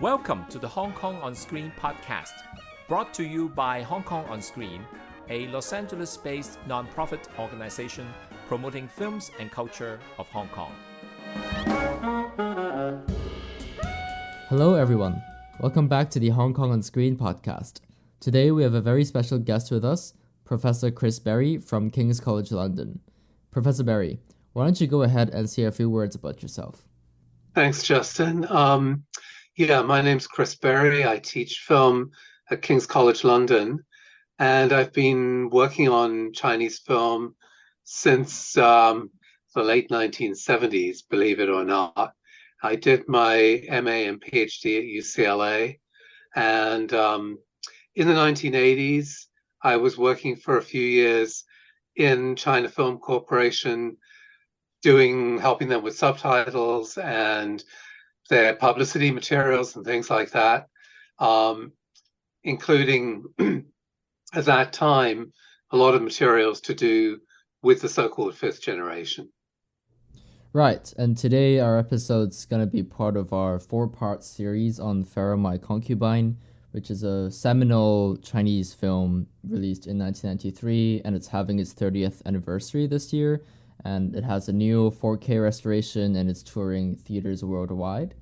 Welcome to the Hong Kong On Screen podcast, brought to you by Hong Kong On Screen, a Los Angeles-based non-profit organization promoting films and culture of Hong Kong. Hello everyone, welcome back to the Hong Kong On Screen podcast. Today we have a very special guest with us, Professor Chris Berry from King's College London. Professor Berry, why don't you go ahead and say a few words about yourself? Thanks, Justin. My name's Chris Berry. I teach film at King's College London, and I've been working on Chinese film since the late 1970s, believe it or not. I did my MA and PhD at UCLA, and in the 1980s, I was working for a few years in China Film Corporation, helping them with subtitles and their publicity materials and things like that, including at that time a lot of materials to do with the so-called fifth generation. Right, and today our episode's going to be part of our 4-part series on Farewell My Concubine, which is a seminal Chinese film released in 1993, and it's having its 30th anniversary this year. And it has a new 4K restoration and it's touring theaters worldwide.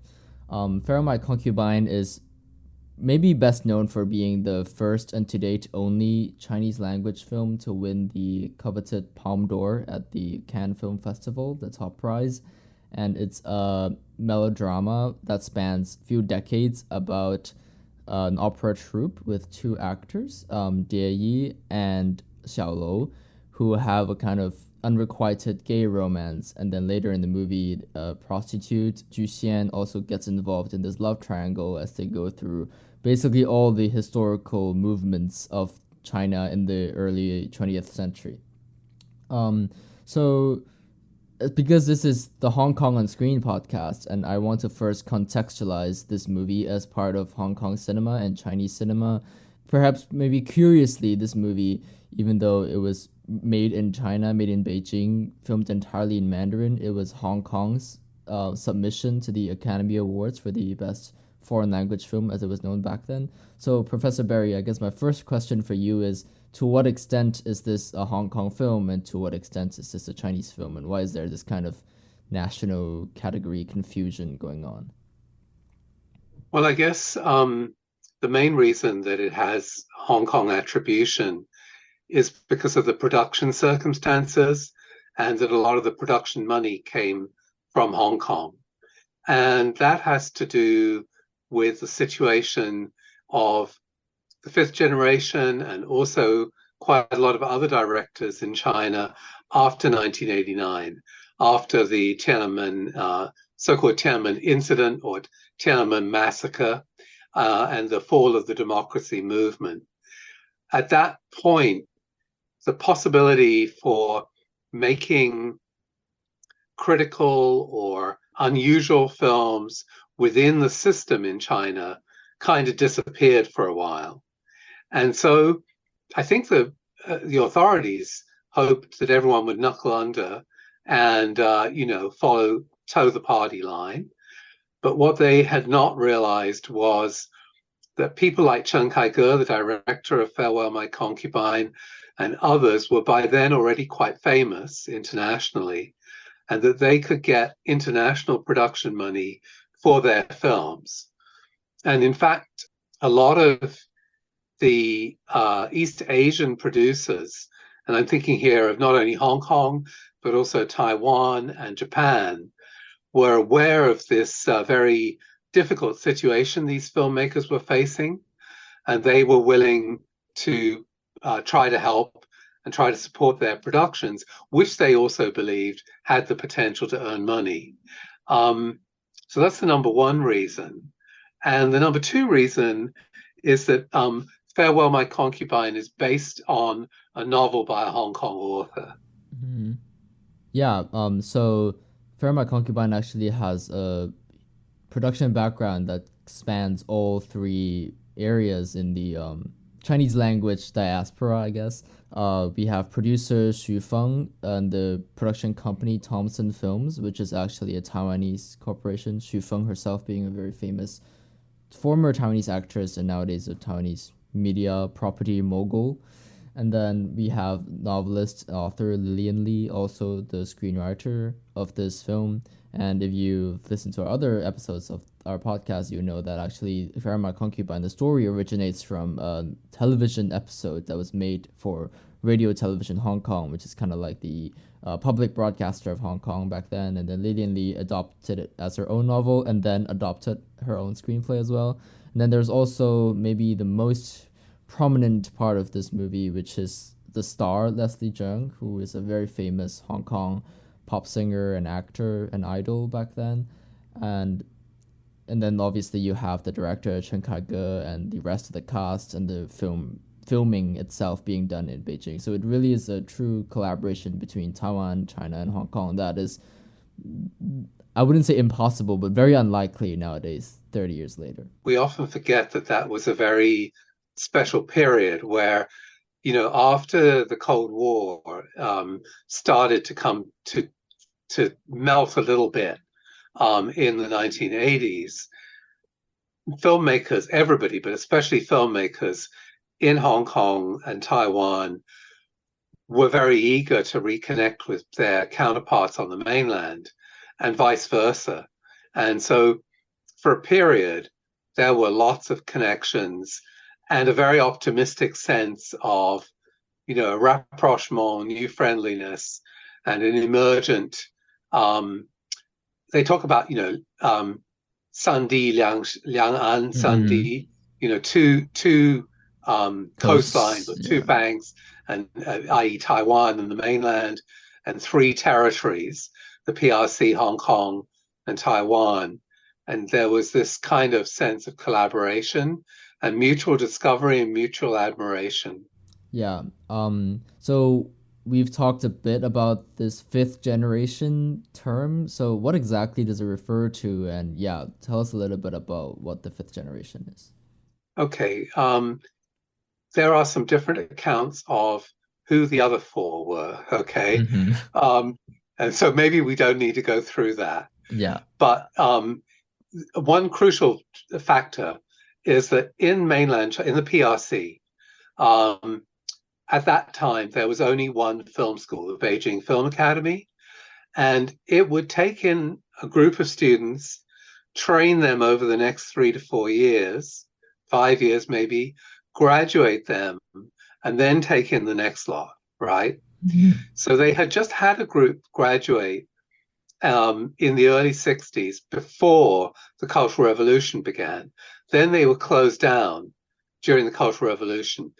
Farewell My Concubine is maybe best known for being the first and to date only Chinese language film to win the coveted Palme d'Or at the Cannes Film Festival, the top prize. And it's a melodrama that spans a few decades about an opera troupe with 2 actors, Die Yi and Xiaolou, who have a kind of unrequited gay romance, and then later in the movie, a prostitute, Ju Xian, also gets involved in this love triangle as they go through basically all the historical movements of China in the early 20th century. So because this is the Hong Kong On Screen podcast, and I want to first contextualize this movie as part of Hong Kong cinema and Chinese cinema, perhaps maybe curiously, this movie, even though it was made in China, made in Beijing, filmed entirely in Mandarin, it was Hong Kong's submission to the Academy Awards for the best foreign language film, as it was known back then. So, Professor Berry, I guess my first question for you is, to what extent is this a Hong Kong film, and to what extent is this a Chinese film, and why is there this kind of national category confusion going on? Well, I guess the main reason that it has Hong Kong attribution is because of the production circumstances, and that a lot of the production money came from Hong Kong. And that has to do with the situation of the fifth generation and also quite a lot of other directors in China after 1989, after the Tiananmen, so-called Tiananmen incident or Tiananmen massacre, and the fall of the democracy movement. At that point, the possibility for making critical or unusual films within the system in China kind of disappeared for a while. And so I think the authorities hoped that everyone would knuckle under and, toe the party line. But what they had not realized was that people like Chen Kaige, the director of Farewell My Concubine, and others were by then already quite famous internationally, and that they could get international production money for their films. And in fact, a lot of the East Asian producers, and I'm thinking here of not only Hong Kong, but also Taiwan and Japan, were aware of this very difficult situation these filmmakers were facing, and they were willing to try to help and try to support their productions, which they also believed had the potential to earn money. So that's the number one reason. And the number two reason is that Farewell My Concubine is based on a novel by a Hong Kong author. Mm-hmm. Yeah, so Farewell My Concubine actually has a production background that spans all 3 areas in the Chinese language diaspora, I guess. We have producer Xu Feng and the production company Thompson Films, which is actually a Taiwanese corporation, Xu Feng herself being a very famous former Taiwanese actress and nowadays a Taiwanese media property mogul. And then we have novelist, author Lillian Lee, also the screenwriter of this film. And if you've listened to our other episodes of our podcast, you know that actually Farewell My Concubine, the story originates from a television episode that was made for Radio Television Hong Kong, which is kind of like the public broadcaster of Hong Kong back then. And then Lillian Lee adopted it as her own novel and then adopted her own screenplay as well. And then there's also maybe the most prominent part of this movie, which is the star Leslie Cheung, who is a very famous Hong Kong pop singer and actor and idol back then. And then obviously you have the director Chen Kai-ge and the rest of the cast, and the filming itself being done in Beijing. So it really is a true collaboration between Taiwan, China, and Hong Kong that is, I wouldn't say impossible, but very unlikely nowadays, 30 years later. We often forget that that was a very special period where, you know, after the Cold War started to come to melt a little bit in the 1980s, filmmakers, everybody, but especially filmmakers in Hong Kong and Taiwan, were very eager to reconnect with their counterparts on the mainland and vice versa. And so for a period, there were lots of connections and a very optimistic sense of, you know, rapprochement, new friendliness, and an emergent, they talk about, you know, Sandi, Liang An, Sandi, you know, two coastlines, or two banks, and i.e. Taiwan and the mainland, and three territories, the PRC, Hong Kong, and Taiwan. And there was this kind of sense of collaboration and mutual discovery and mutual admiration. Yeah. So we've talked a bit about this fifth generation term. So what exactly does it refer to? And yeah, tell us a little bit about what the fifth generation is. Okay. There are some different accounts of who the other four were. Okay. And so maybe we don't need to go through that. Yeah. But one crucial factor is that in mainland, in the PRC, at that time, there was only one film school, the Beijing Film Academy, and it would take in a group of students, train them over the next 3 to 4 years, 5 years maybe, graduate them, and then take in the next lot, right? So they had just had a group graduate in the early 60s before the Cultural Revolution began. Then they were closed down during the Cultural Revolution.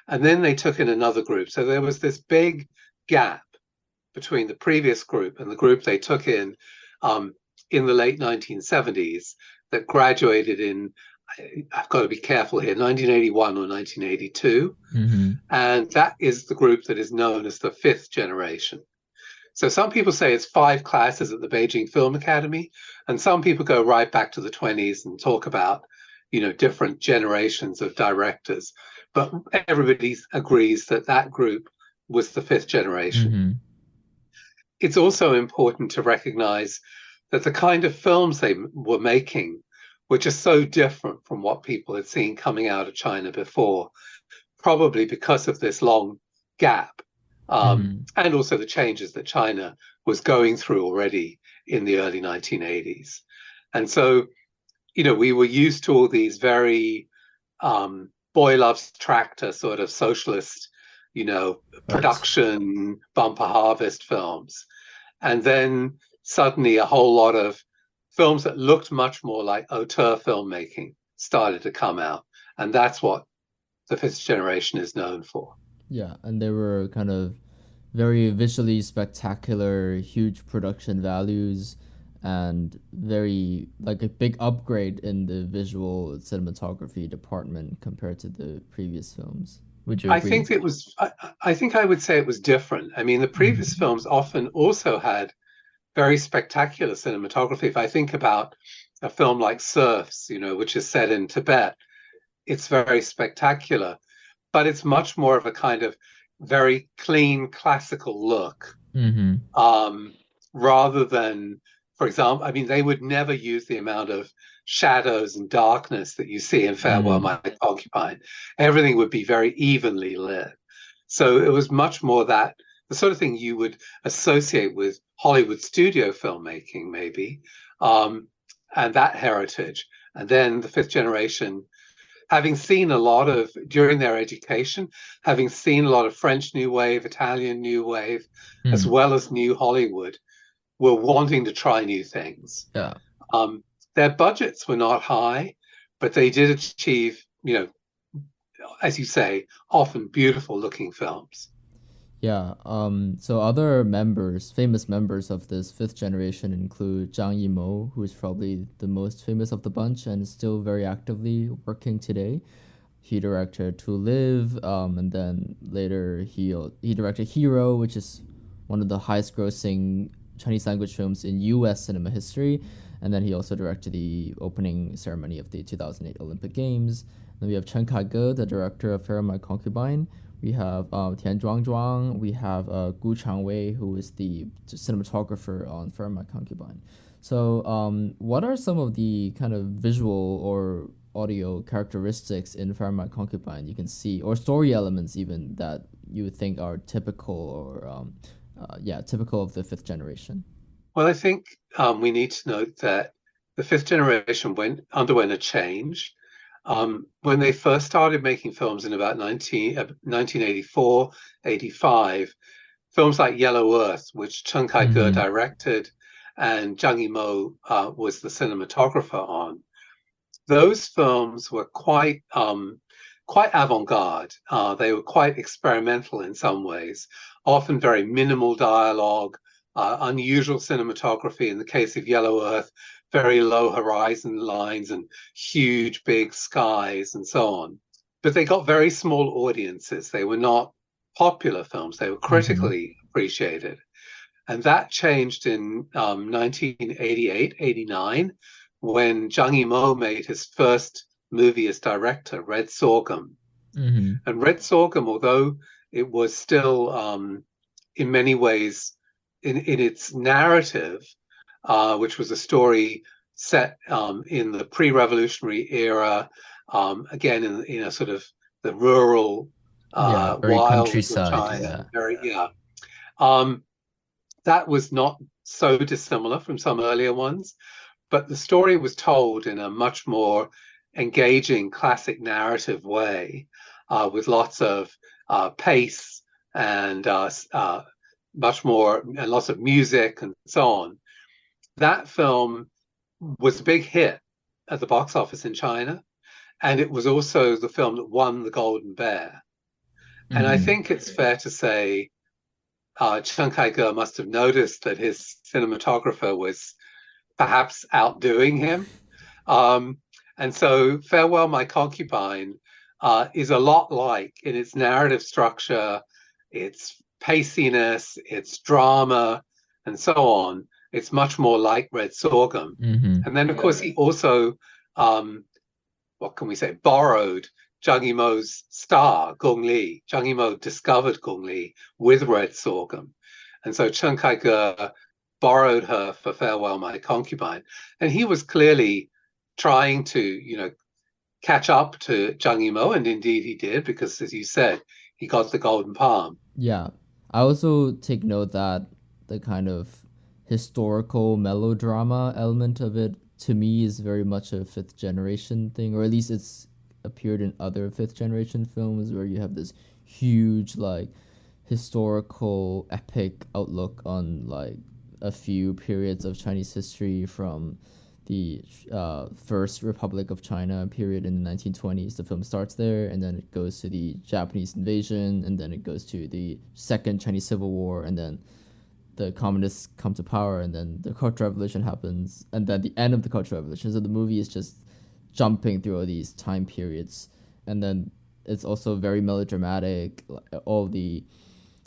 And then they took in another group. So there was this big gap between the previous group and the group they took in the late 1970s that graduated in, I've got to be careful here, 1981 or 1982. And that is the group that is known as the fifth generation. So some people say it's 5 classes at the Beijing Film Academy, and some people go right back to the 20s and talk about, you know, different generations of directors. But everybody agrees that that group was the fifth generation. It's also important to recognize that the kind of films they were making were just so different from what people had seen coming out of China before, probably because of this long gap. And also the changes that China was going through already in the early 1980s. And so, you know, we were used to all these very boy loves tractor sort of socialist, you know, production, bumper harvest films. And then suddenly a whole lot of films that looked much more like auteur filmmaking started to come out. And that's what the fifth generation is known for. Yeah, and they were kind of very visually spectacular, huge production values, and very like a big upgrade in the visual cinematography department compared to the previous films. Would you agree? I think it was, I think I would say it was different. I mean, the previous films often also had very spectacular cinematography. If I think about a film like Serfs, you know, which is set in Tibet, it's very spectacular, but it's much more of a kind of very clean classical look rather than for example, I mean, they would never use the amount of shadows and darkness that you see in Farewell My Concubine. Everything would be very evenly lit. So it was much more that the sort of thing you would associate with Hollywood studio filmmaking, maybe, and that heritage. And then the fifth generation, having seen a lot of, during their education, having seen a lot of French New Wave, Italian New Wave, as well as New Hollywood, were wanting to try new things. Yeah. Their budgets were not high, but they did achieve, as you say, often beautiful looking films. Yeah. So other famous members of this fifth generation include Zhang Yimou, who is probably the most famous of the bunch and is still very actively working today. He directed To Live, and then later he directed Hero, which is one of the highest grossing Chinese language films in US cinema history. And then he also directed the opening ceremony of the 2008 Olympic Games. Then we have Chen Kaige, the director of Farewell My Concubine. We have Tian Zhuangzhuang. We have Gu Changwei, who is the cinematographer on Farewell My Concubine. So what are some of the kind of visual or audio characteristics in Farewell My Concubine you can see, or story elements even, that you would think are typical or typical of the fifth generation? Well, I think we need to note that the fifth generation underwent a change. When they first started making films in about 1984, 85, films like Yellow Earth, which Chen Kaige directed and Zhang Yimou was the cinematographer on, those films were quite avant-garde. They were quite experimental in some ways, often very minimal dialogue, unusual cinematography. In the case of Yellow Earth, very low horizon lines and huge big skies and so on. But they got very small audiences. They were not popular films. They were critically appreciated. And that changed in 1988, 89, when Zhang Yimou made his first movie as director, Red Sorghum. And Red Sorghum, although it was still in many ways in its narrative, which was a story set in the pre-revolutionary era, again in a sort of the rural wilds of China. That was not so dissimilar from some earlier ones, but the story was told in a much more engaging classic narrative way, with lots of pace and much more, and lots of music and so on. That film was a big hit at the box office in China, and it was also the film that won the Golden Bear. And I think it's fair to say Chen Kaige must have noticed that his cinematographer was perhaps outdoing him. And so Farewell My Concubine is a lot like, in its narrative structure, its paciness, its drama, and so on. It's much more like Red Sorghum. And then, of course, he also, what can we say, borrowed Zhang Yimou's star, Gong Li. Zhang Yimou discovered Gong Li with Red Sorghum. And so Chen Kaige borrowed her for Farewell My Concubine. And he was clearly trying to, catch up to Zhang Yimou, and indeed he did, because, as you said, he got the Golden Palm. Yeah. I also take note that the kind of historical melodrama element of it, to me, is very much a fifth generation thing, or at least it's appeared in other fifth generation films where you have this huge, like, historical epic outlook on, like, a few periods of Chinese history, from the First Republic of China period in the 1920s. The film starts there, and then it goes to the Japanese invasion, and then it goes to the Second Chinese Civil War, and then the communists come to power, and then the Cultural Revolution happens, and then the end of the Cultural Revolution. So the movie is just jumping through all these time periods, and then it's also very melodramatic. All the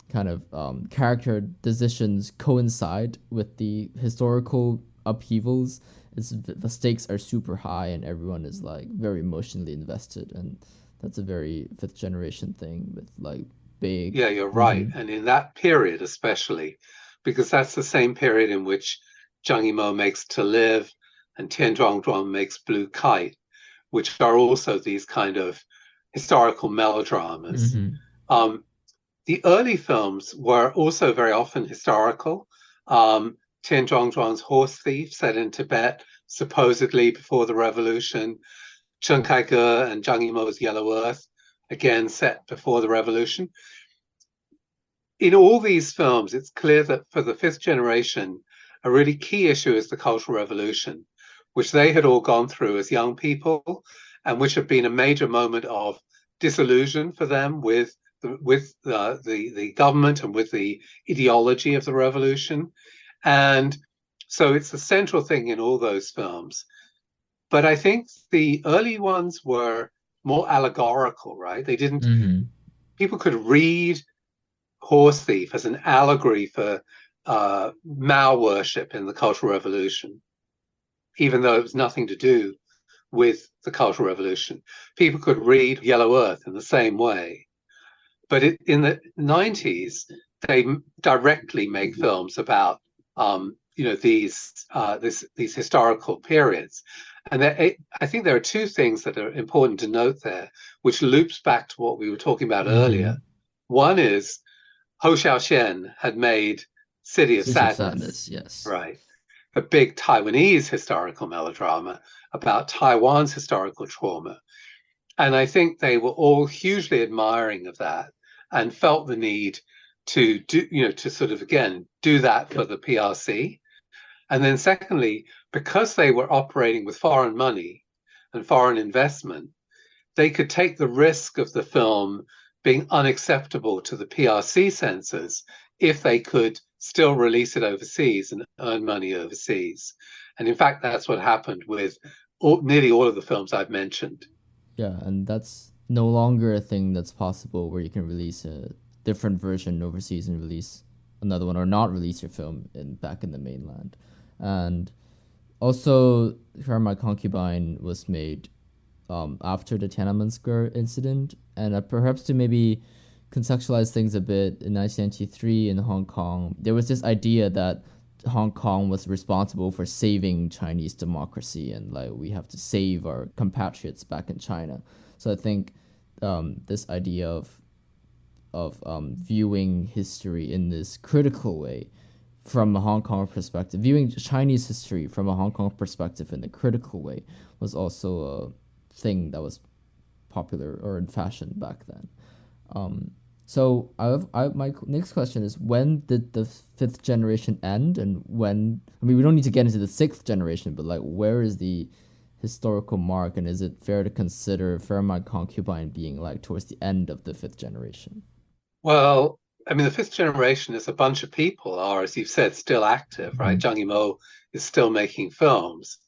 kind of character decisions coincide with the historical upheavals. The stakes are super high, and everyone is like very emotionally invested, and that's a very fifth generation thing with like big. Yeah, you're right. And in that period especially, because that's the same period in which Zhang Yimou makes To Live, and Tian Zhuangzhuang makes Blue Kite, which are also these kind of historical melodramas. Mm-hmm. The early films were also very often historical. Tian Zhuangzhuang's Horse Thief, set in Tibet, supposedly before the revolution. Chen Kaige and Zhang Yimou's Yellow Earth, again set before the revolution. In all these films, it's clear that for the fifth generation, a really key issue is the Cultural Revolution, which they had all gone through as young people, and which had been a major moment of disillusion for them with the government and with the ideology of the revolution. And so it's a central thing in all those films. But I think the early ones were more allegorical, right? They didn't, Mm-hmm. people could read Horse Thief as an allegory for Mao worship in the Cultural Revolution, even though it was nothing to do with the Cultural Revolution. People could read Yellow Earth in the same way. But in the 90s, they directly make films about these historical periods. And I think there are two things that are important to note there, which loops back to what we were talking about earlier. One is Hou Xiaoxian had made City of Sadness, yes. right? A big Taiwanese historical melodrama about Taiwan's historical trauma. And I think they were all hugely admiring of that and felt the need to do, to sort of, again, do that for the PRC. And then secondly, because they were operating with foreign money and foreign investment, they could take the risk of the film being unacceptable to the PRC censors if they could still release it overseas and earn money overseas. And in fact, that's what happened with nearly all of the films I've mentioned. Yeah, and that's no longer a thing that's possible where you can release a different version overseas and release another one, or not release your film back in the mainland. And also, Farewell My Concubine was made after the Tiananmen Square incident, and perhaps to maybe contextualize things a bit, in 1993 in Hong Kong, there was this idea that Hong Kong was responsible for saving Chinese democracy, and like we have to save our compatriots back in China. So I think this idea of viewing history in this critical way from a Hong Kong perspective, viewing Chinese history from a Hong Kong perspective in a critical way, was also a thing that was popular or in fashion back then. So my next question is, when did the fifth generation end, and when, I mean, we don't need to get into the sixth generation, but like, where is the historical mark, and is it fair to consider Farewell My Concubine being like towards the end of the fifth generation? Well, I mean, the fifth generation is a bunch of people are, as you've said, still active, right? Zhang Yimou is still making films.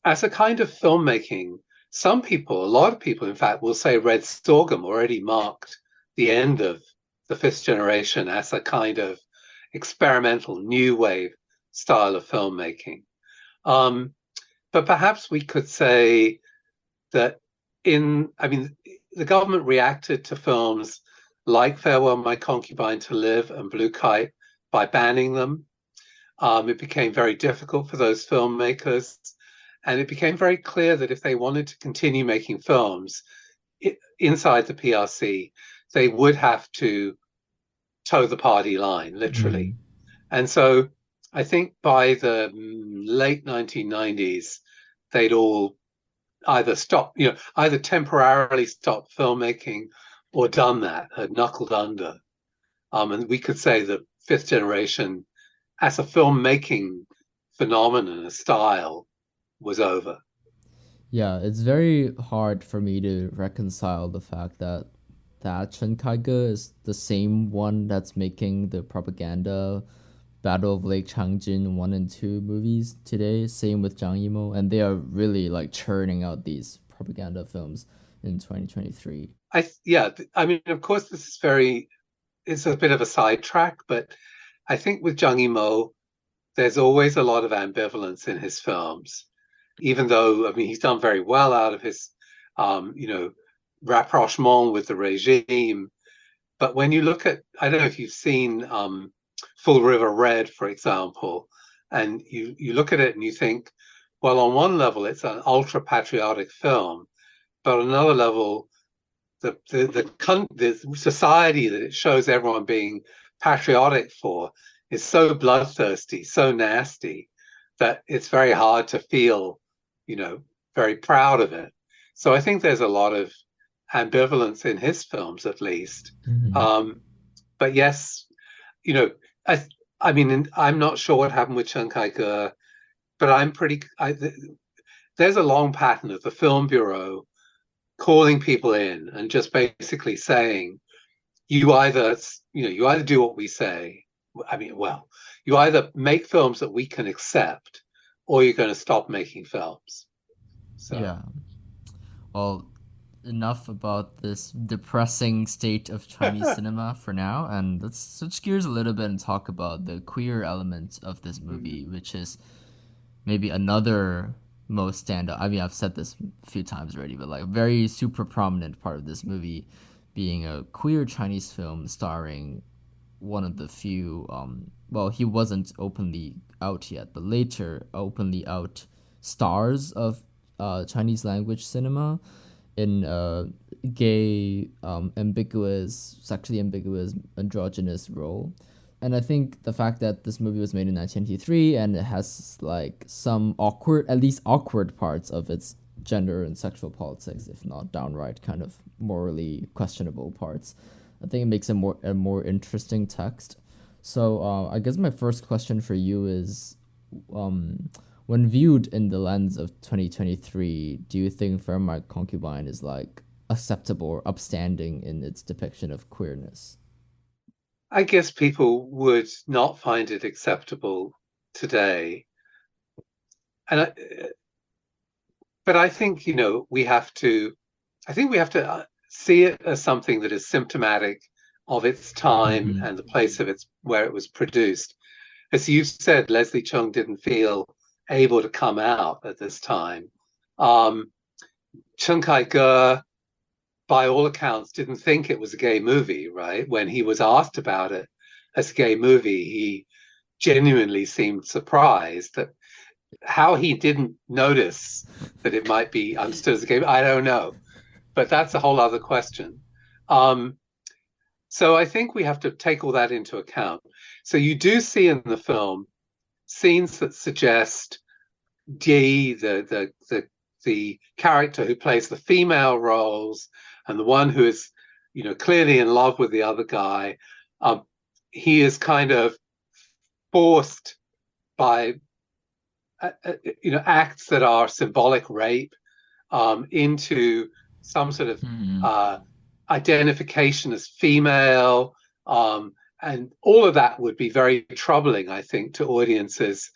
As a kind of filmmaking, some people, a lot of people, in fact, will say Red Sorghum already marked the end of the fifth generation as a kind of experimental new wave style of filmmaking. But perhaps we could say that the government reacted to films like Farewell My Concubine, To Live, and Blue Kite by banning them. It became very difficult for those filmmakers, and it became very clear that if they wanted to continue making films inside the PRC, they would have to toe the party line, literally. And so I think by the late 1990s, they'd all either stopped, either temporarily stopped filmmaking or done that, had knuckled under. And we could say the fifth generation, as a filmmaking phenomenon, a style, was over. Yeah, it's very hard for me to reconcile the fact that Chen Kaige is the same one that's making the propaganda Battle of Lake Changjin 1 and 2 movies today. Same with Zhang Yimou, and they are really like churning out these propaganda films in 2023. I mean, of course, it's a bit of a sidetrack, but I think with Zhang Yimou, there's always a lot of ambivalence in his films, even though, I mean, he's done very well out of his, rapprochement with the regime. But when you look at, I don't know if you've seen Full River Red, for example, And you look at it and you think, well, on one level, it's an ultra patriotic film, but on another level, the society that it shows everyone being patriotic for is so bloodthirsty, so nasty, that it's very hard to feel, very proud of it. So I think there's a lot of ambivalence in his films, at least. But yes, you know, I mean, I'm not sure what happened with Chen Kai-ge, but there's a long pattern of the Film Bureau calling people in and just basically saying, you either do what we say. I mean, well, you either make films that we can accept, or you're going to stop making films. So. Yeah. Well, enough about this depressing state of Chinese cinema for now, and let's switch gears a little bit and talk about the queer element of this movie, which is maybe another most standout. I mean, I've said this a few times already, but like very super prominent part of this movie being a queer Chinese film starring one of the few, well, he wasn't openly out yet, but later openly out stars of Chinese language cinema in gay, ambiguous, sexually ambiguous, androgynous role. And I think the fact that this movie was made in 1993 and it has like some at least awkward parts of its gender and sexual politics, if not downright kind of morally questionable parts, I think it makes a more interesting text. So I guess my first question for you is, when viewed in the lens of 2023, do you think Farewell My Concubine is like acceptable or upstanding in its depiction of queerness? I guess people would not find it acceptable today. But I think, we have to see it as something that is symptomatic of its time and the place of where it was produced. As you said, Leslie Chung didn't feel able to come out at this time. Chen Kai-ge, by all accounts, didn't think it was a gay movie, right? When he was asked about it as a gay movie, he genuinely seemed surprised that how he didn't notice that it might be understood as a gay movie, I don't know. But that's a whole other question. So I think we have to take all that into account. So you do see in the film scenes that suggest Jie, the character who plays the female roles, and the one who is, clearly in love with the other guy, he is kind of forced by, acts that are symbolic rape into some sort of identification as female, and all of that would be very troubling, I think, to audiences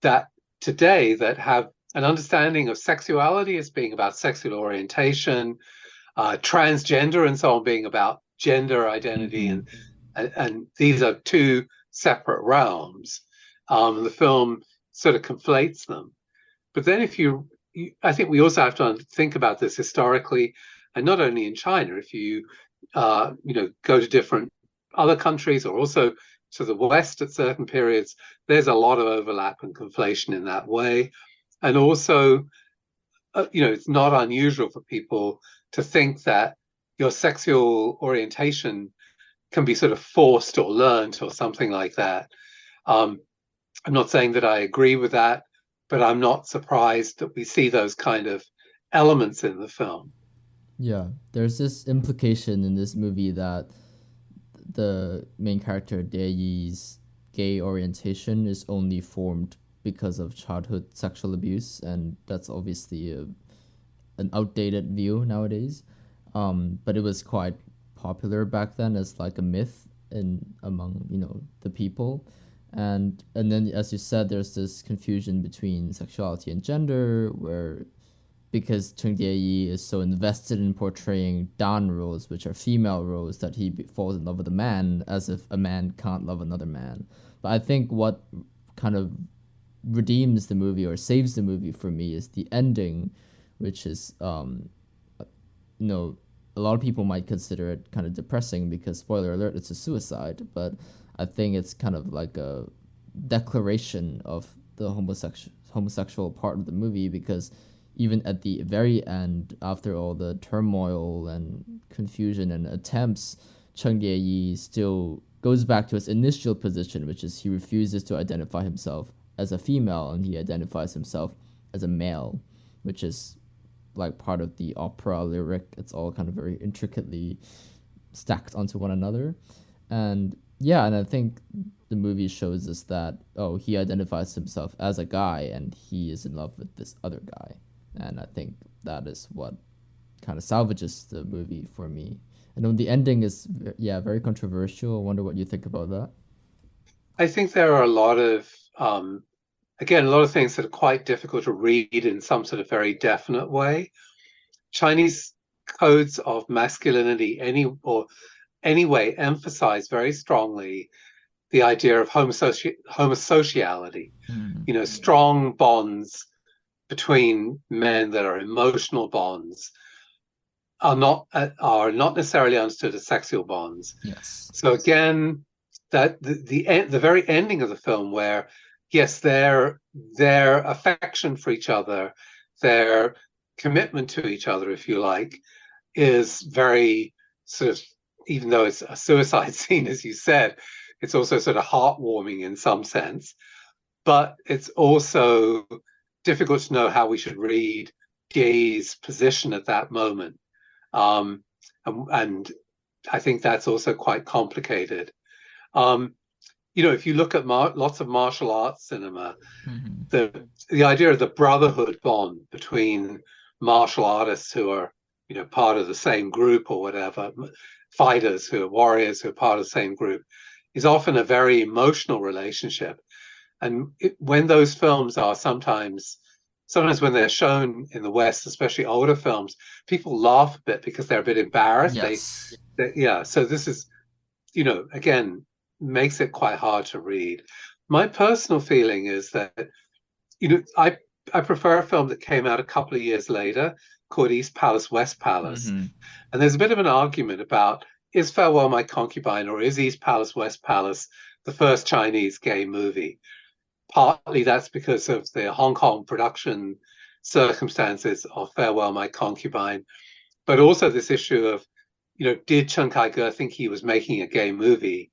that today that have an understanding of sexuality as being about sexual orientation, transgender and so on being about gender identity, and these are two separate realms. The film sort of conflates them. But then I think we also have to think about this historically, and not only in China. If you go to different other countries or also to the West at certain periods, there's a lot of overlap and conflation in that way. And also, it's not unusual for people to think that your sexual orientation can be sort of forced or learned or something like that. I'm not saying that I agree with that, but I'm not surprised that we see those kind of elements in the film. Yeah, there's this implication in this movie that the main character Deyi's gay orientation is only formed because of childhood sexual abuse, and that's obviously an outdated view nowadays. But it was quite popular back then as like a myth among the people, and then as you said, there's this confusion between sexuality and gender, where because Cheng Die is so invested in portraying Dan roles, which are female roles, that he falls in love with a man, as if a man can't love another man. But I think what kind of redeems the movie or saves the movie for me is the ending, which is, a lot of people might consider it kind of depressing because, spoiler alert, it's a suicide. But I think it's kind of like a declaration of the homosexual part of the movie, because even at the very end, after all the turmoil and confusion and attempts, Cheng Dieyi still goes back to his initial position, which is he refuses to identify himself as a female and he identifies himself as a male, which is like part of the opera lyric. It's all kind of very intricately stacked onto one another. And yeah, and I think the movie shows us that, oh, he identifies himself as a guy and he is in love with this other guy. And I think that is what kind of salvages the movie for me. And then the ending is, very controversial. I wonder what you think about that. I think there are a lot of, again, a lot of things that are quite difficult to read in some sort of very definite way. Chinese codes of masculinity anyway emphasize very strongly the idea of homosociality, strong bonds between men that are emotional bonds are not necessarily understood as sexual bonds. Yes. So again, that the very ending of the film, where yes, their affection for each other, their commitment to each other, if you like, is very sort of, even though it's a suicide scene, as you said, it's also sort of heartwarming in some sense. But it's also difficult to know how we should read Gay's position at that moment. And I think that's also quite complicated. If you look at lots of martial arts cinema, the idea of the brotherhood bond between martial artists who are, part of the same group or whatever, fighters who are warriors who are part of the same group, is often a very emotional relationship. And when those films are sometimes when they're shown in the West, especially older films, people laugh a bit because they're a bit embarrassed. Yes. So this is, again, makes it quite hard to read. My personal feeling is that, I prefer a film that came out a couple of years later called East Palace, West Palace. And there's a bit of an argument about, is Farewell My Concubine or is East Palace, West Palace the first Chinese gay movie? Partly that's because of the Hong Kong production circumstances of Farewell My Concubine, but also this issue of, did Chen Kaige think he was making a gay movie?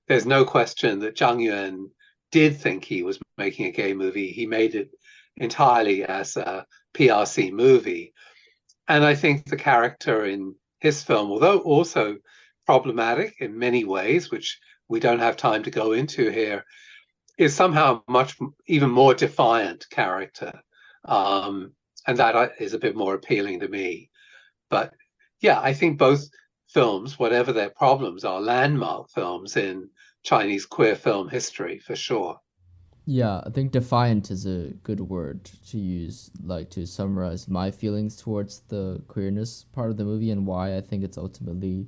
There's no question that Zhang Yuan did think he was making a gay movie. He made it entirely as a PRC movie. And I think the character in his film, although also problematic in many ways, which we don't have time to go into here, is somehow much even more defiant character. And that is a bit more appealing to me. But yeah, I think both films, whatever their problems, are landmark films in Chinese queer film history, for sure. Yeah, I think defiant is a good word to use, like to summarize my feelings towards the queerness part of the movie and why I think it's ultimately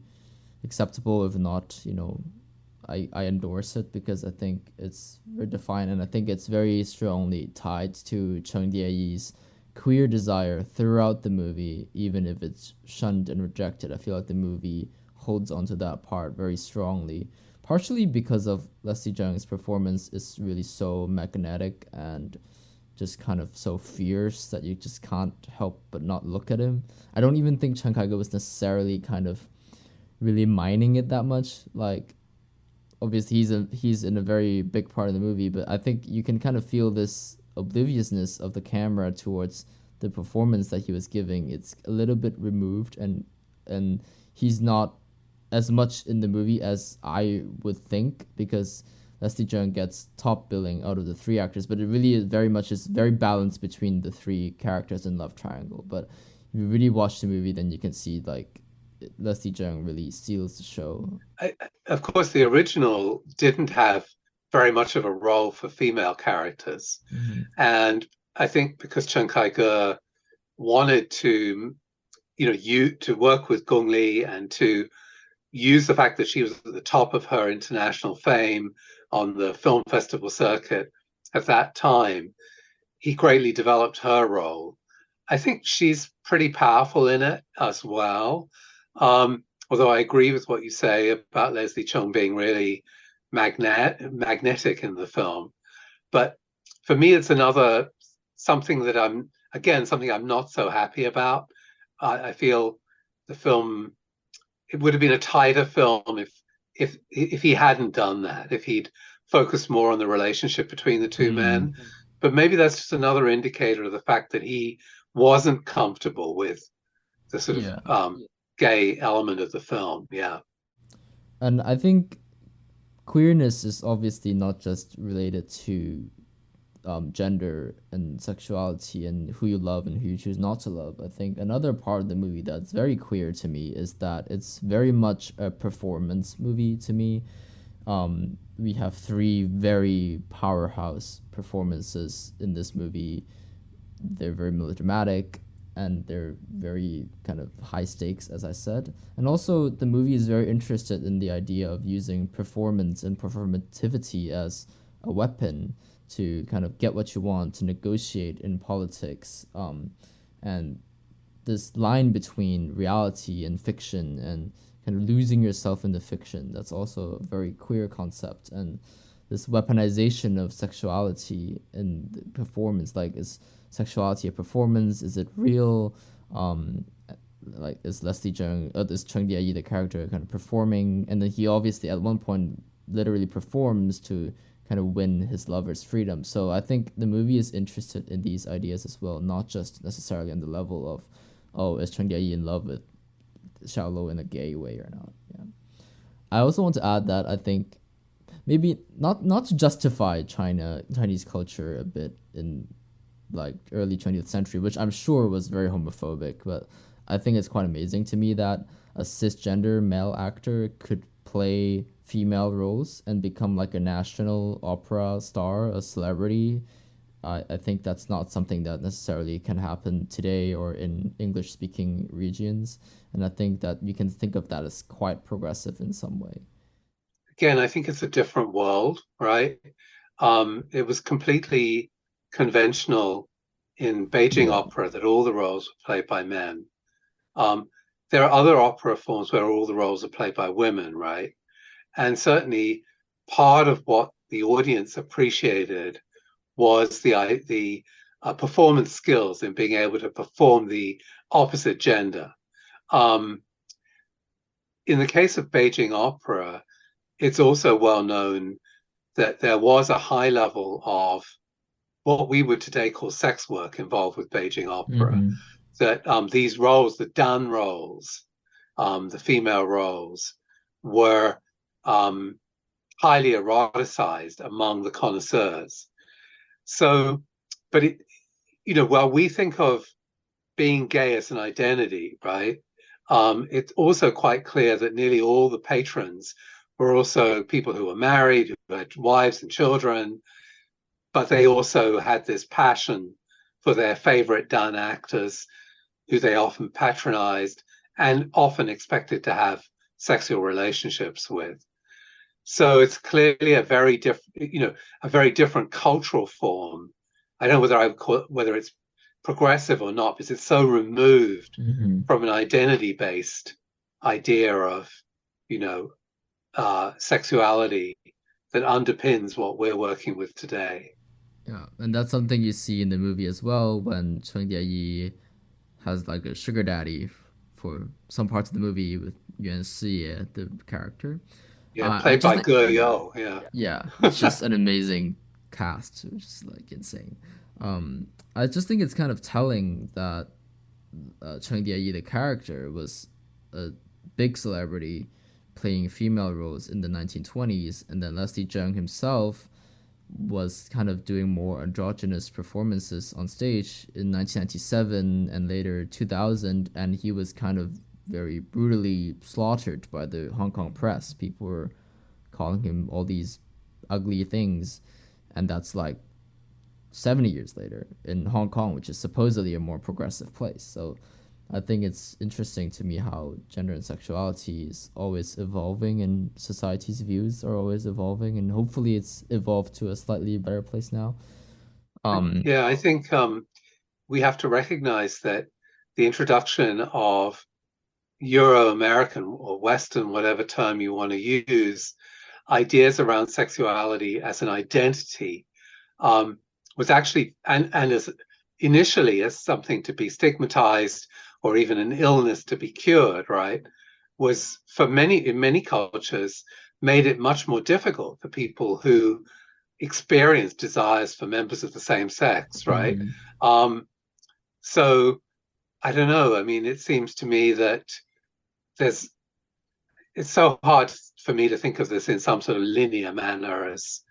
acceptable, if not, I endorse it, because I think it's very defiant and I think it's very strongly tied to Cheng Dieyi's queer desire throughout the movie, even if it's shunned and rejected. I feel like the movie holds onto that part very strongly, partially because of Leslie Cheung's performance is really so magnetic and just kind of so fierce that you just can't help but not look at him. I don't even think Chen Kaige was necessarily kind of really mining it that much. Like, obviously he's in a very big part of the movie, but I think you can kind of feel this obliviousness of the camera towards the performance that he was giving. It's a little bit removed and he's not as much in the movie as I would think, because Leslie Cheung gets top billing out of the three actors, but it really is very balanced between the three characters in Love Triangle. But if you really watch the movie, then you can see like Leslie Cheung really steals the show. Of course, the original didn't have very much of a role for female characters. And I think because Chen Kaige wanted to, to work with Gong Li and to use the fact that she was at the top of her international fame on the film festival circuit at that time, he greatly developed her role. I think she's pretty powerful in it as well. Although I agree with what you say about Leslie Cheung being really magnetic in the film. But for me, it's something I'm not so happy about. I feel the film, it would have been a tighter film if he hadn't done that, if he'd focused more on the relationship between the two men. But maybe that's just another indicator of the fact that he wasn't comfortable with the sort of gay element of the film. Yeah. And I think queerness is obviously not just related to gender and sexuality and who you love and who you choose not to love. I think another part of the movie that's very queer to me is that it's very much a performance movie to me. We have 3 very powerhouse performances in this movie. They're very melodramatic and they're very kind of high stakes, as I said. And also the movie is very interested in the idea of using performance and performativity as a weapon to kind of get what you want, to negotiate in politics. And this line between reality and fiction and kind of losing yourself in the fiction, that's also a very queer concept. And this weaponization of sexuality and performance, like, is sexuality a performance? Is it real? Like, is Leslie Cheung, is Cheng Dia-yi, the character, kind of performing? And then he obviously at one point literally performs to kind of win his lover's freedom. So I think the movie is interested in these ideas as well, not just necessarily on the level of, oh, is Cheng Dia-yi in love with Xiaolo in a gay way or not? Yeah. I also want to add that I think maybe not to justify Chinese culture a bit in like early 20th century, which I'm sure was very homophobic, but I think it's quite amazing to me that a cisgender male actor could play female roles and become like a national opera star, a celebrity. I think that's not something that necessarily can happen today or in English-speaking regions. And I think that you can think of that as quite progressive in some way. Again, I think it's a different world, right? It was completely conventional in Beijing opera that all the roles were played by men. There are other opera forms where all the roles are played by women, right? And certainly part of what the audience appreciated was the performance skills in being able to perform the opposite gender. In the case of Beijing opera, it's also well known that there was a high level of what we would today call sex work involved with Beijing opera. That these roles, the Dan roles, the female roles, were highly eroticized among the connoisseurs. So, but while we think of being gay as an identity, right? It's also quite clear that nearly all the patrons were also people who were married, who had wives and children, but they also had this passion for their favorite Dan actors, who they often patronized and often expected to have sexual relationships with. So it's clearly a very different cultural form. I don't know whether I would call it, whether it's progressive or not, because it's so removed from an identity-based idea of, sexuality that underpins what we're working with today. Yeah, and that's something you see in the movie as well when Cheng Dia-yi has like a sugar daddy for some parts of the movie with Yuan Shiye, the character. Yeah, played by Ge You. Yeah, it's just an amazing cast, which is like insane. I just think it's kind of telling that Cheng Dia-yi, the character, was a big celebrity playing female roles in the 1920s, and then Leslie Cheung himself was kind of doing more androgynous performances on stage in 1997 and later 2000, and he was kind of very brutally slaughtered by the Hong Kong press. People were calling him all these ugly things, and that's like 70 years later in Hong Kong, which is supposedly a more progressive place. So I think it's interesting to me how gender and sexuality is always evolving and society's views are always evolving, and hopefully it's evolved to a slightly better place now. I think we have to recognize that the introduction of Euro-American or Western, whatever term you want to use, ideas around sexuality as an identity was actually, and as initially as something to be stigmatized or even an illness to be cured, right, was in many cultures made it much more difficult for people who experience desires for members of the same sex, right? So I don't know. I mean, it seems to me that it's so hard for me to think of this in some sort of linear manner as,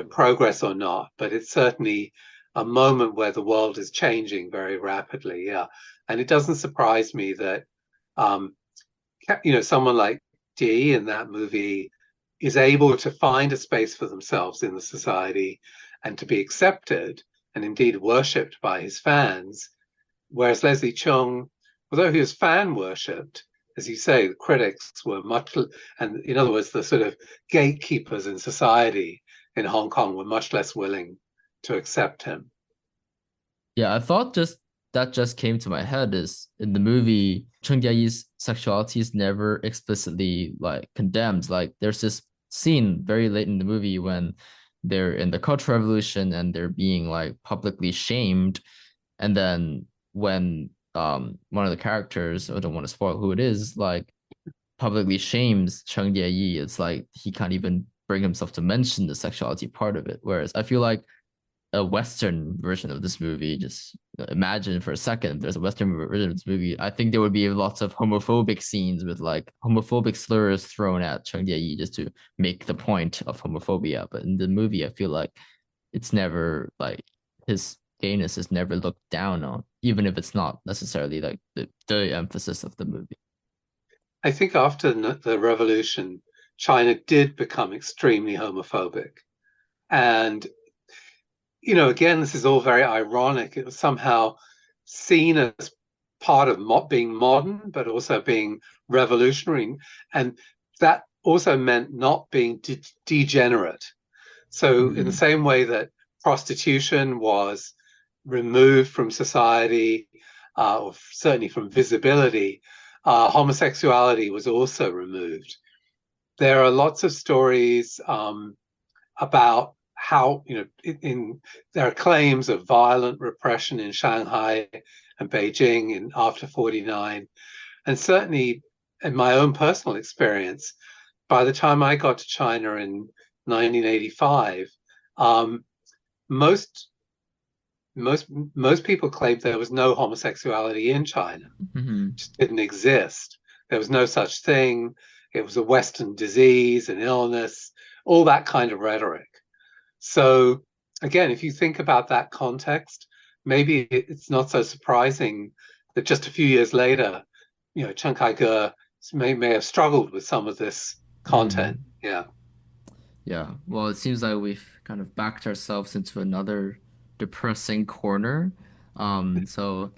progress or not, but it's certainly a moment where the world is changing very rapidly. Yeah. And it doesn't surprise me that, someone like Dee in that movie is able to find a space for themselves in the society and to be accepted and indeed worshipped by his fans. Whereas Leslie Cheung, although he was fan worshipped, as you say, the critics were much, and in other words, the sort of gatekeepers in society in Hong Kong were much less willing to accept him. Yeah, I thought that came to my head is in the movie, Cheng Jie-yi's sexuality is never explicitly like condemned. Like there's this scene very late in the movie when they're in the Cultural Revolution and they're being like publicly shamed, and then when one of the characters, I don't want to spoil who it is, like publicly shames Cheng Jie-yi, it's like he can't even bring himself to mention the sexuality part of it. Whereas I feel like a Western version of this movie, just imagine for a second, if there's a Western version of this movie, I think there would be lots of homophobic scenes with like homophobic slurs thrown at Cheng Jie-yi just to make the point of homophobia. But in the movie, I feel like it's never like his gayness is never looked down on, even if it's not necessarily like the emphasis of the movie. I think after the revolution, China did become extremely homophobic. And, again, this is all very ironic. It was somehow seen as part of being modern, but also being revolutionary. And that also meant not being degenerate. So in the same way that prostitution was removed from society, or certainly from visibility, homosexuality was also removed. There are lots of stories about how, there are claims of violent repression in Shanghai and Beijing after 49. And certainly in my own personal experience, by the time I got to China in 1985, most people claimed there was no homosexuality in China. It just didn't exist. There was no such thing. It was a Western disease, an illness, all that kind of rhetoric. So again, if you think about that context, maybe it's not so surprising that just a few years later, Chiang Kai-shek may have struggled with some of this content. Yeah. Yeah. Well, it seems like we've kind of backed ourselves into another depressing corner. So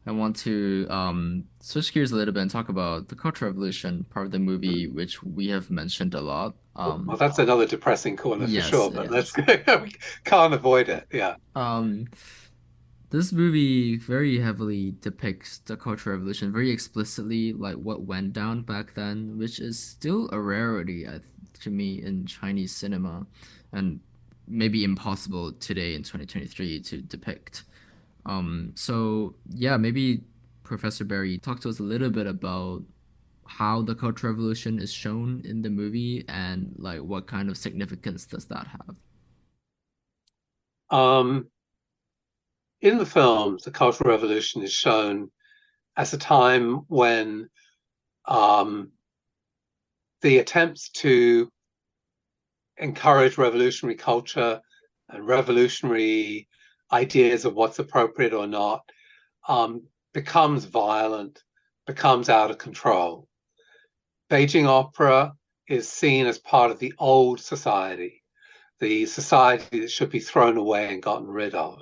I want to switch gears a little bit and talk about the Cultural Revolution part of the movie, which we have mentioned a lot. Well, that's another depressing corner for yes, sure, but let's go. We can't avoid it. Yeah. This movie very heavily depicts the Cultural Revolution very explicitly, like what went down back then, which is still a rarity to me in Chinese cinema, and maybe impossible today in 2023 to depict. So yeah, maybe Professor Barry, talk to us a little bit about how the Cultural Revolution is shown in the movie and like what kind of significance does that have? In the film, the Cultural Revolution is shown as a time when the attempts to encourage revolutionary culture and revolutionary ideas of what's appropriate or not becomes violent, becomes out of control. Beijing opera is seen as part of the old society, the society that should be thrown away and gotten rid of.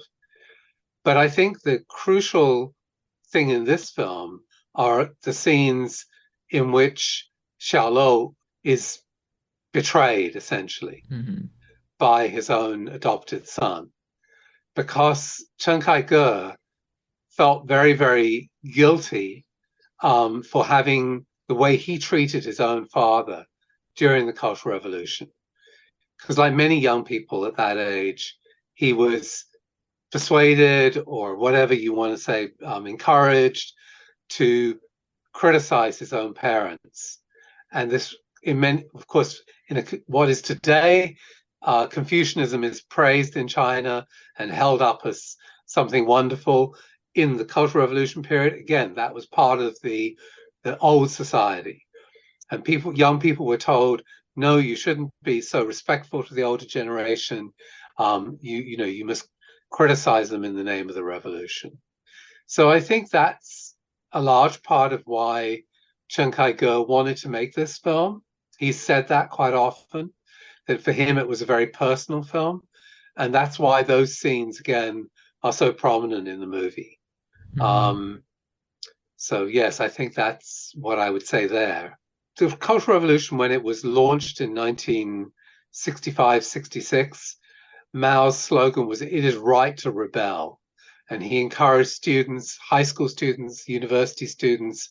But I think the crucial thing in this film are the scenes in which Xiaolo is betrayed, essentially, by his own adopted son. Because Chiang Kai-shek felt very, very guilty for having the way he treated his own father during the Cultural Revolution. Because like many young people at that age, he was persuaded, or whatever you want to say, encouraged to criticize his own parents. And this, of course, in what is today, Confucianism is praised in China and held up as something wonderful. In the Cultural Revolution period, again, that was part of the old society. And young people were told, no, you shouldn't be so respectful to the older generation. You must criticize them in the name of the revolution. So I think that's a large part of why Chen Kai-ge wanted to make this film. He said that quite often, that for him it was a very personal film. And that's why those scenes, again, are so prominent in the movie. So yes, I think that's what I would say there. The Cultural Revolution, when it was launched in 1965-66, Mao's slogan was, "It is right to rebel." And he encouraged students, high school students, university students,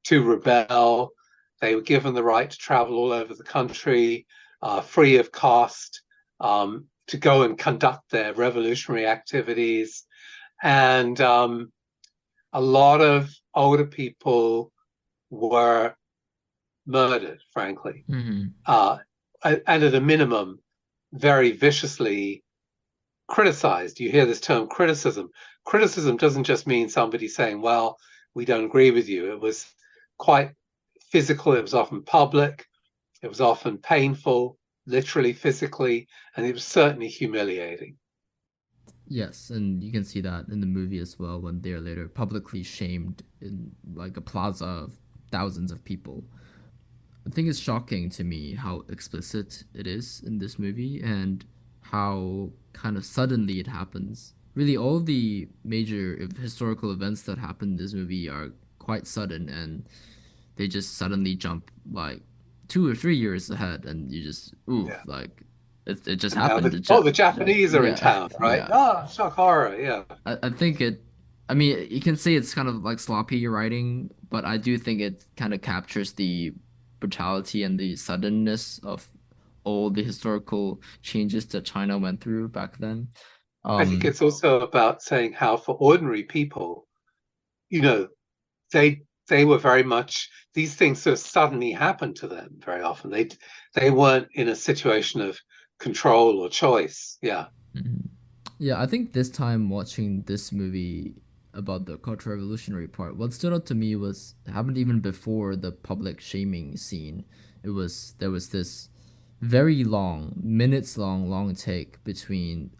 to rebel. They were given the right to travel all over the country, free of cost, to go and conduct their revolutionary activities. And a lot of older people were murdered, frankly. And at a minimum, very viciously criticized. You hear this term criticism. Criticism doesn't just mean somebody saying, well, we don't agree with you. It was quite physical. It was often public. It was often painful, literally, physically, and it was certainly humiliating. Yes, and you can see that in the movie as well when they're later publicly shamed in like a plaza of thousands of people. I think it's shocking to me how explicit it is in this movie and how kind of suddenly it happens. Really, all the major historical events that happen in this movie are quite sudden, and they just suddenly jump like 2 or 3 years ahead, and you just like it just happened. The Japanese are in town, right? Yeah. Shock horror, yeah. I think I mean, you can say it's kind of like sloppy writing, but I do think it kind of captures the brutality and the suddenness of all the historical changes that China went through back then. I think it's also about saying how for ordinary people, they were very much, these things sort of suddenly happened to them very often. They weren't in a situation of control or choice. Yeah. Yeah, I think this time watching this movie about the Cultural Revolutionary part, what stood out to me was happened even before the public shaming scene. There was this very long, minutes long take between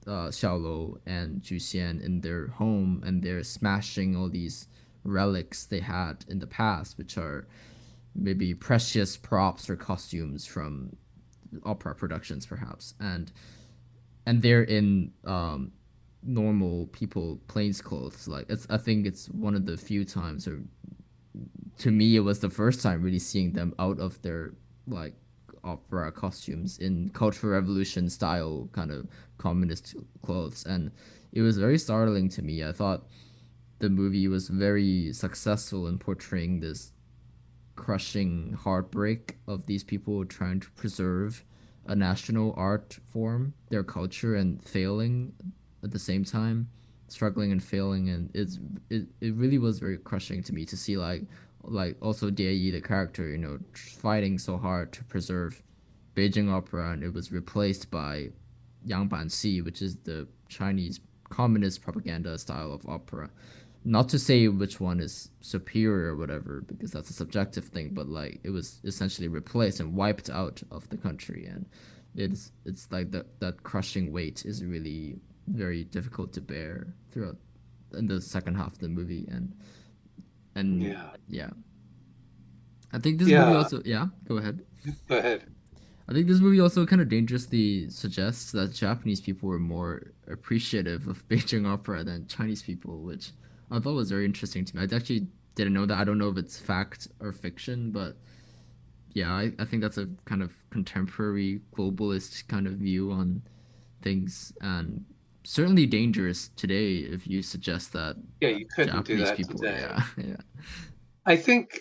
Xiaolou and Zhu Xian in their home, and they're smashing all these relics they had in the past, which are maybe precious props or costumes from opera productions, perhaps, and they're in normal people plainclothes. Like I think it's one of the few times, or to me, it was the first time really seeing them out of their like opera costumes in Cultural Revolution style kind of communist clothes, and it was very startling to me. I thought the movie was very successful in portraying this crushing heartbreak of these people trying to preserve a national art form, their culture, and failing at the same time, struggling and failing. And it really was very crushing to me to see like also Die Yi, the character, fighting so hard to preserve Beijing opera, and it was replaced by Yang Banxi, which is the Chinese communist propaganda style of opera. Not to say which one is superior or whatever, because that's a subjective thing, but like it was essentially replaced and wiped out of the country, and it's like that crushing weight is really very difficult to bear throughout in the second half of the movie, and yeah. I think this movie also go ahead. Go ahead. I think this movie also kind of dangerously suggests that Japanese people were more appreciative of Beijing opera than Chinese people, which I thought was very interesting to me. I actually didn't know that. I don't know if it's fact or fiction, but yeah, I think that's a kind of contemporary globalist kind of view on things, and certainly dangerous today if you suggest that. Yeah, you couldn't Japanese do that people, today. Yeah. I think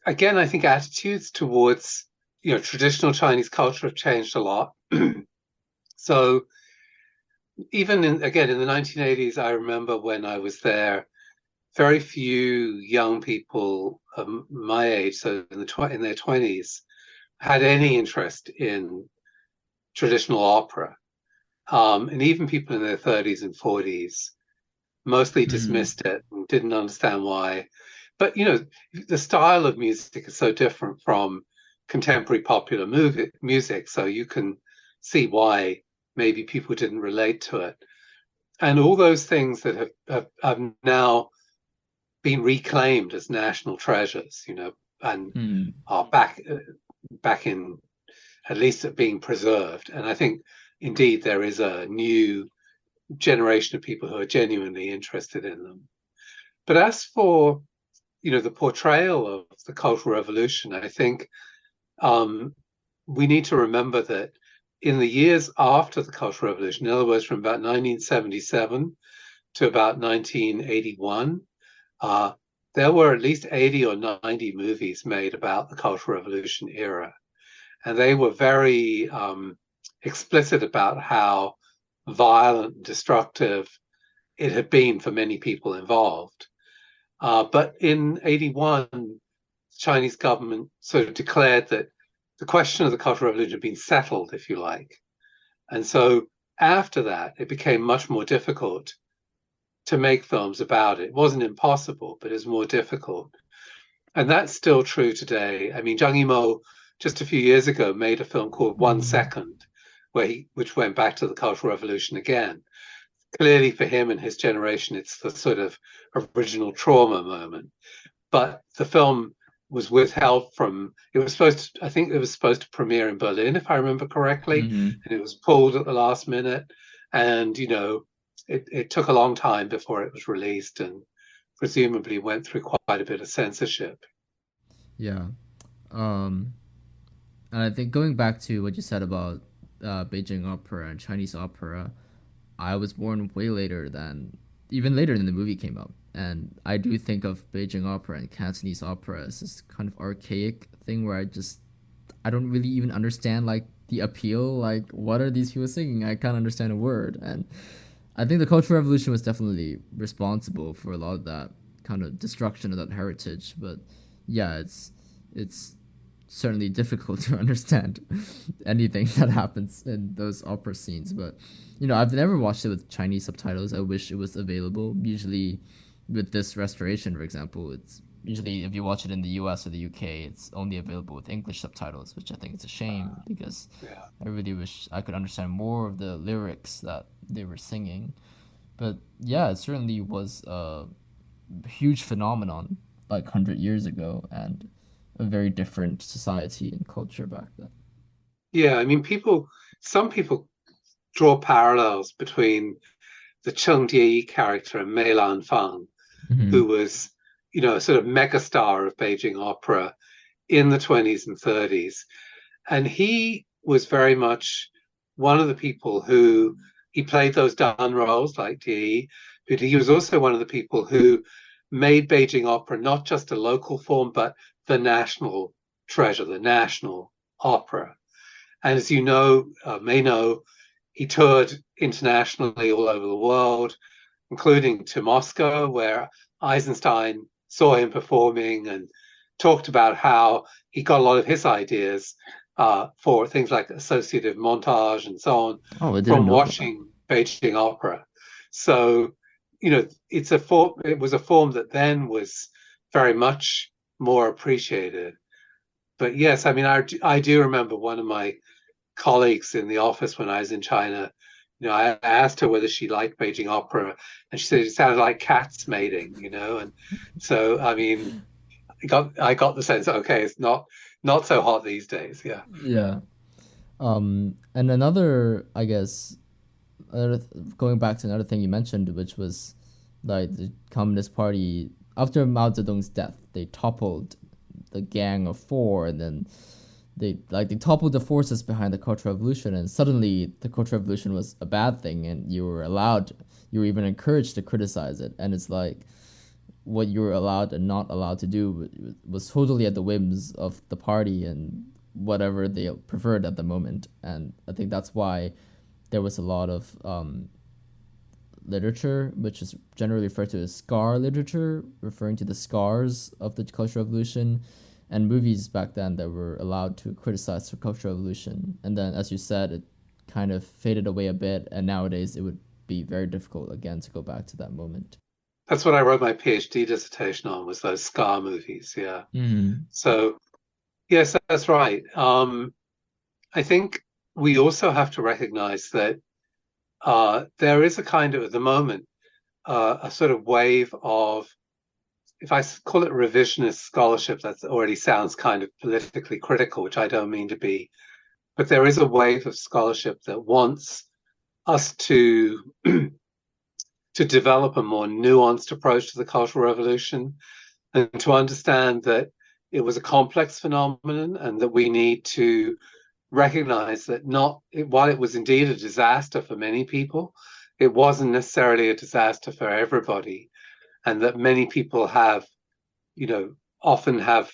again, I think attitudes towards, traditional Chinese culture have changed a lot. So even in the 1980s, I remember when I was there, very few young people my age, so in their 20s, had any interest in traditional opera. And even people in their 30s and 40s mostly dismissed it and didn't understand why. But, the style of music is so different from contemporary popular music, so you can see why maybe people didn't relate to it. And all those things that have now been reclaimed as national treasures, and are back in, at least being preserved. And I think indeed there is a new generation of people who are genuinely interested in them. But as for the portrayal of the Cultural Revolution, I think we need to remember that in the years after the Cultural Revolution, in other words, from about 1977 to about 1981, there were at least 80 or 90 movies made about the Cultural Revolution era. And they were very explicit about how violent and destructive it had been for many people involved. But in 81, the Chinese government sort of declared that the question of the Cultural Revolution had been settled, if you like. And so after that, it became much more difficult to make films about it. It wasn't impossible, but it's more difficult. And that's still true today. I mean, Zhang Yimou, just a few years ago, made a film called 1 Second, which went back to the Cultural Revolution again. Clearly for him and his generation, it's the sort of original trauma moment. But the film was withheld from, I think it was supposed to premiere in Berlin, if I remember correctly, and it was pulled at the last minute. And, it took a long time before it was released and presumably went through quite a bit of censorship. Yeah. And I think going back to what you said about Beijing opera and Chinese opera, I was born even later than the movie came out. And I do think of Beijing opera and Cantonese opera as this kind of archaic thing where I don't really even understand like the appeal. Like, what are these people singing? I can't understand a word. And I think the Cultural Revolution was definitely responsible for a lot of that kind of destruction of that heritage. But yeah, it's certainly difficult to understand anything that happens in those opera scenes. But I've never watched it with Chinese subtitles. I wish it was available. Usually with this restoration, for example, it's usually if you watch it in the US or the UK, it's only available with English subtitles, which I think is a shame because I really wish I could understand more of the lyrics that they were singing. But yeah, it certainly was a huge phenomenon like 100 years ago and a very different society and culture back then. Yeah, I mean, some people draw parallels between the Cheng Jie character and Mei Lan Fang, who was, a sort of megastar of Beijing opera in the 20s and 30s. And he was very much one of the people who he played those Dan roles like Jie, but he was also one of the people who made Beijing opera not just a local form, but the national treasure, the national opera. And as you may know, he toured internationally all over the world, including to Moscow, where Eisenstein saw him performing and talked about how he got a lot of his ideas for things like associative montage and so on from watching Beijing opera. So, it was a form that then was very much more appreciated. But yes, I mean, I do remember one of my colleagues in the office when I was in China. I asked her whether she liked Beijing opera, and she said it sounded like cats mating, and so I mean, I got the sense, okay, it's not so hot these days. Yeah. Yeah. And another, I guess, going back to another thing you mentioned, which was like the Communist Party after Mao Zedong's death, they toppled the Gang of Four, and then they toppled the forces behind the Cultural Revolution, and suddenly the Cultural Revolution was a bad thing, and you were even encouraged to criticize it. And it's like, what you were allowed and not allowed to do was totally at the whims of the party and whatever they preferred at the moment. And I think that's why there was a lot of literature, which is generally referred to as scar literature, referring to the scars of the Cultural Revolution, and movies back then that were allowed to criticize the Cultural Revolution. And then, as you said, it kind of faded away a bit, and nowadays it would be very difficult again to go back to that moment. That's what I wrote my PhD dissertation on, was those scar movies. Yeah. Mm-hmm. So yes, that's right. I think we also have to recognize that there is a kind of, at the moment, a sort of wave of, if I call it revisionist scholarship, that already sounds kind of politically critical, which I don't mean to be, but there is a wave of scholarship that wants us to to develop a more nuanced approach to the Cultural Revolution, and to understand that it was a complex phenomenon, and that we need to recognize that while it was indeed a disaster for many people, it wasn't necessarily a disaster for everybody, and that many people have, often have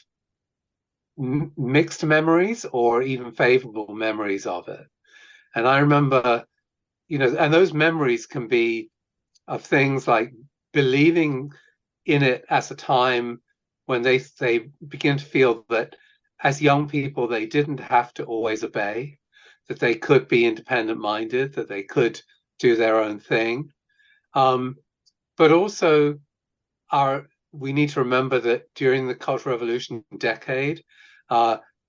mixed memories or even favorable memories of it. And I remember, and those memories can be of things like believing in it as a time when they begin to feel that as young people, they didn't have to always obey, that they could be independent-minded, that they could do their own thing. But also, we need to remember that during the Cultural Revolution decade,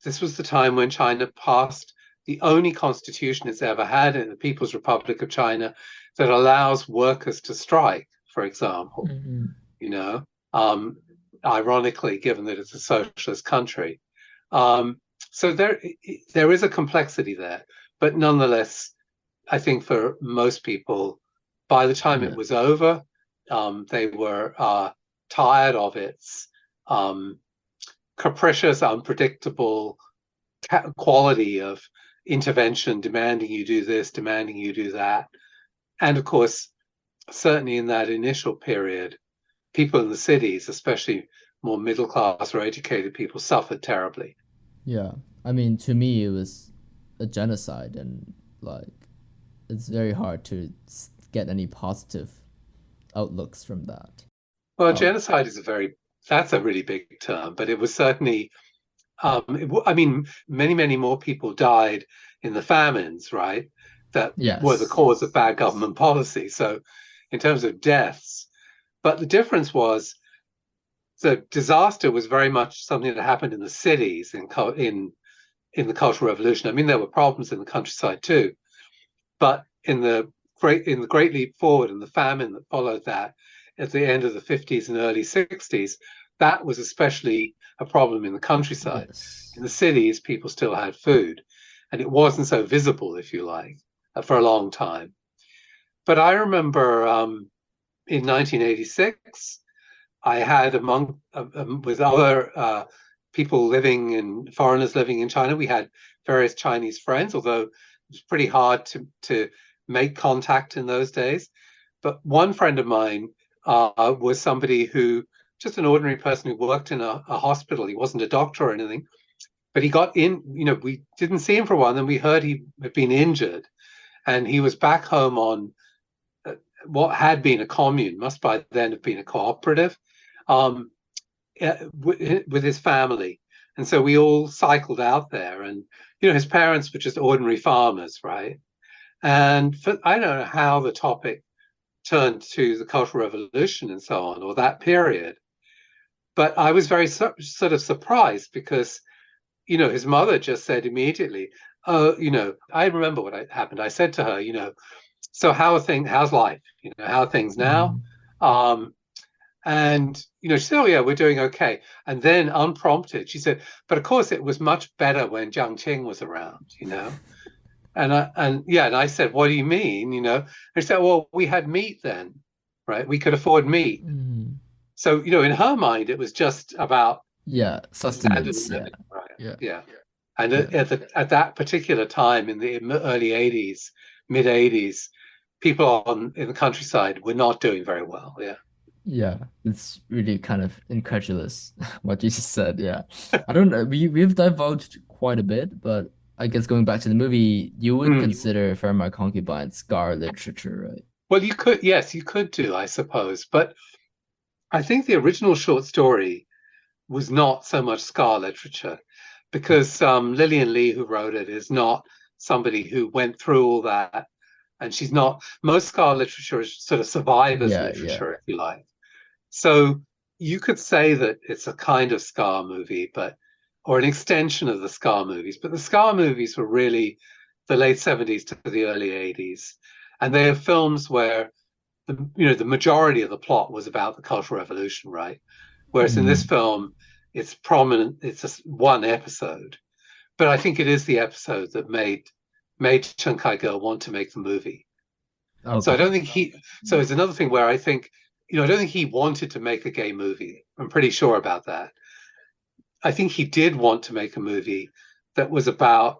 this was the time when China passed the only constitution it's ever had in the People's Republic of China that allows workers to strike, for example. Mm-hmm. Ironically, given that it's a socialist country. So there is a complexity there, but nonetheless, I think for most people, by the time it was over, they were tired of its capricious, unpredictable quality of intervention, demanding you do this, demanding you do that. And of course, certainly in that initial period, people in the cities, especially more middle class or educated people, suffered terribly. Yeah, I mean, to me, it was a genocide, and it's very hard to get any positive outlooks from that. Well, genocide is that's a really big term, but it was certainly, many, many more people died in the famines, right? That were the cause of bad government policy. So in terms of deaths, but the difference was the disaster was very much something that happened in the cities in the Cultural Revolution. I mean, there were problems in the countryside too, but in the Great Leap Forward and the famine that followed that at the end of the 50s and early 60s, that was especially a problem in the countryside. Yes. In the cities, people still had food, and it wasn't so visible, if you like, for a long time. But I remember in 1986, I had with other foreigners living in China, we had various Chinese friends, although it was pretty hard to make contact in those days. But one friend of mine was somebody just an ordinary person who worked in a hospital. He wasn't a doctor or anything, but he got in, we didn't see him for a while, and then we heard he had been injured, and he was back home on what had been a commune, must by then have been a cooperative, with his family. And so we all cycled out there, and his parents were just ordinary farmers, right? And I don't know how the topic turned to the Cultural Revolution and so on, or that period, but I was very sort of surprised because his mother just said immediately, I remember what happened. I said to her, so how's life? How are things now? And she said, oh yeah, we're doing okay. And then unprompted, she said, but of course it was much better when Jiang Qing was around, And I said, what do you mean? And she said, well, we had meat then, right? We could afford meat. Mm-hmm. So, in her mind, it was just about sustenance. Living, right? Yeah. And at that particular time in the early 80s, mid 80s, people in the countryside were not doing very well. Yeah. Yeah, it's really kind of incredulous what you just said. Yeah, I don't know. We've divulged quite a bit, but I guess going back to the movie, you would Mm. consider Fair My Concubine scar literature, right? Well, you could, yes, you could do, I suppose. But I think the original short story was not so much scar literature because Lillian Lee, who wrote it, is not somebody who went through all that. And she's not, most scar literature is sort of survivors Yeah, yeah. literature, if you like. So you could say that it's a kind of Scar movie, but or an extension of the Scar movies. But the Scar movies were really the late 70s to the early 80s. And they are films where the majority of the plot was about the Cultural Revolution, right? Whereas in this Mm, film, it's prominent, it's just one episode. But I think it is the episode that made Chen Kai-girl want to make the movie. So I okay. don't think so it's another thing where I think, I don't think he wanted to make a gay movie. I'm pretty sure about that. I think he did want to make a movie that was about,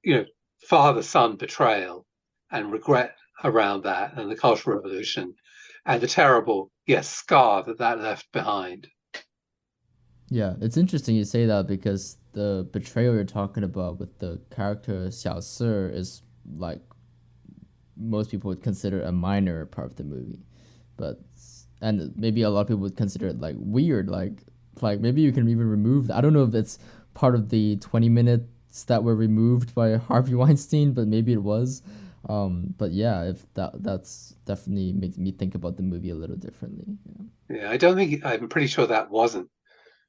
you know, father-son betrayal and regret around that and the Cultural Revolution and the terrible, yes, scar that left behind. Yeah, it's interesting you say that because the betrayal you're talking about with the character Xiao Si is like most people would consider a minor part of the movie, but and maybe a lot of people would consider it like weird, like maybe you can even remove that. I don't know if it's part of the 20 minutes that were removed by Harvey Weinstein, but maybe it was. But yeah, if that's definitely makes me think about the movie a little differently. Yeah. Yeah, I'm pretty sure that wasn't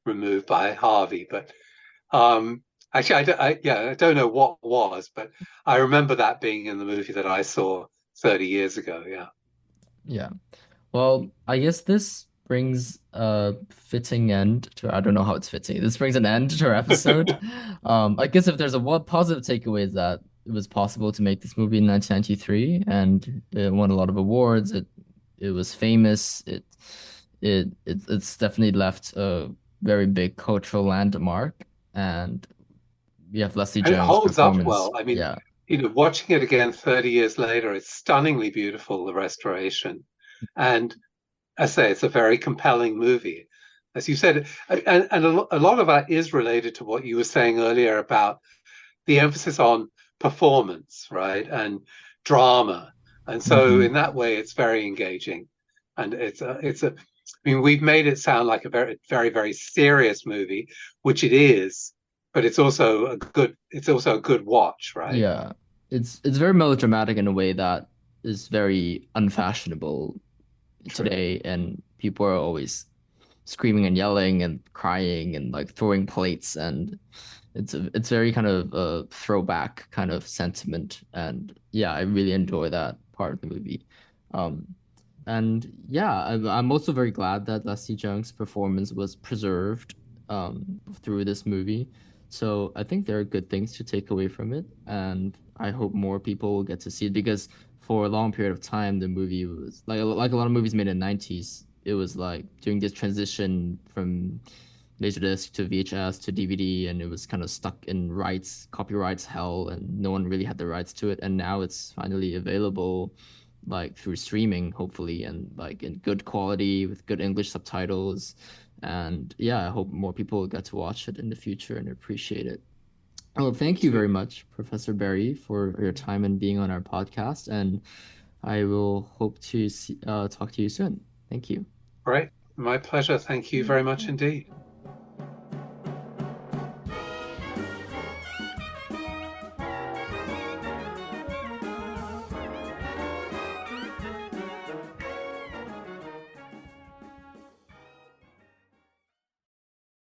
removed by Harvey, but actually, I don't know what was, but I remember that being in the movie that I saw 30 years ago. Yeah. Yeah. Well, I guess this brings a fitting end to, I don't know how it's fitting. This brings an end to our episode. I guess if there's a one positive takeaway is that it was possible to make this movie in 1993 and it won a lot of awards. It was famous. It's definitely left a very big cultural landmark. And we have Leslie And it Jones' holds up performance. well. I mean, Yeah. watching it again 30 years later, it's stunningly beautiful, the restoration. And I say it's a very compelling movie. As you said, and a lot of that is related to what you were saying earlier about the emphasis on performance, right? And drama. And so Hmm. in that way, it's very engaging. And I mean, we've made it sound like a very, very, very serious movie, which it is, but it's also a good watch, right? Yeah. It's very melodramatic in a way that is very unfashionable True. today, and people are always screaming and yelling and crying and like throwing plates, and it's very kind of a throwback kind of sentiment, and yeah, I really enjoy that part of the movie. Um, and yeah, I'm also very glad that Leslie Jones' performance was preserved through this movie. So I think there are good things to take away from it, and I hope more people will get to see it because for a long period of time, the movie was like a lot of movies made in the 90s. It was like during this transition from Laserdisc to VHS to DVD, and it was kind of stuck in copyrights hell, and no one really had the rights to it. And now it's finally available like through streaming, hopefully, and like in good quality with good English subtitles. And yeah, I hope more people get to watch it in the future and appreciate it. Well, thank you very much, Professor Barry, for your time and being on our podcast. And I will hope to talk to you soon. Thank you. Right. My pleasure. Thank you very much indeed.